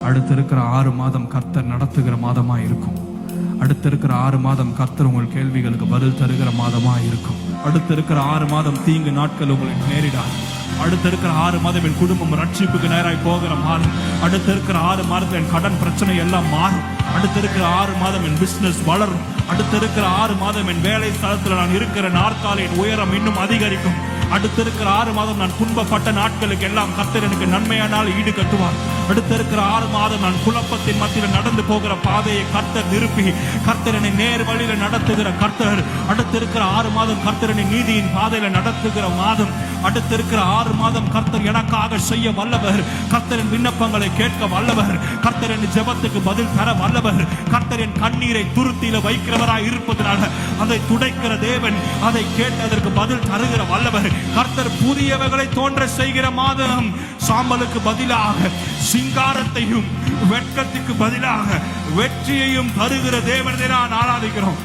அடுத்து இருக்கிற 6 மாதம் கர்த்தர் நடத்துகிற மாதமா இருக்கும். அடுத்து இருக்கிற 6 மாதம் கர்த்தர் உங்கள் கேள்விகளுக்கு பதில் தருகிற மாதமா இருக்கும். அடுத்து இருக்கிற 6 மாதம் தீங்கு நாட்கள் உங்களுக்கு நேரிடாது. அடுத்து இருக்கிற 6 மாதம் என் குடும்பம் ரட்சிப்புக்கு நேராய் போகிற மாதம். அடுத்து இருக்கிற 6 மாதத்தில் என் கடன் பிரச்சனை எல்லாம் மாறும். அடுத்து இருக்கிற 6 மாதம் என் பிசினஸ் வளரும். அடுத்து இருக்கிற 6 மாதம் என் வேலை ஸ்தலத்தில் நான் இருக்கிற நாற்காலியின் உயரம் இன்னும் அதிகரிக்கும். அடுத்து இருக்கிற 6 மாதம் நான் துன்பப்பட்ட நாட்களுக்கு எல்லாம் கர்த்தர் எனக்கு நன்மையானால் ஈடு கட்டுவார். அடுத்து இருக்கிற 6 மாதம் நான் குழப்பத்தின் மத்தியில் நடந்து போகிற பாதையை கர்த்தர் திருப்பி கர்த்தர் என்னை நேர் வழியில நடத்துகிற கர்த்தர். அடுத்து இருக்கிற 6 மாதம் கர்த்தர் என்னை நீதியின் பாதையில நடத்துகிற மாதம். அடுத்து இருக்கிற 6 மாதம் கர்த்தர் எனக்காக செய்ய வல்லவர். கர்த்தரின் விண்ணப்பங்களை கேட்க வல்லவர். கர்த்தர் என் ஜெபத்துக்கு பதில் தர வல்லவர். கர்த்தர் என் கண்ணீரை துருத்தியில வைக்கிறவராய் இருப்பதனால அதை துடைக்கிற தேவன், அதை கேட்டு அதற்கு பதில் தருகிற வல்லவர். கர்த்தர் புதியவைகளை தோன்ற செய்கிற மாதம். சாம்பலுக்கு பதிலாக சிங்காரத்தையும் வெட்கத்துக்கு பதிலாக வெற்றியையும் தருகிற தேவனை நான் ஆராதிக்கிறோம்.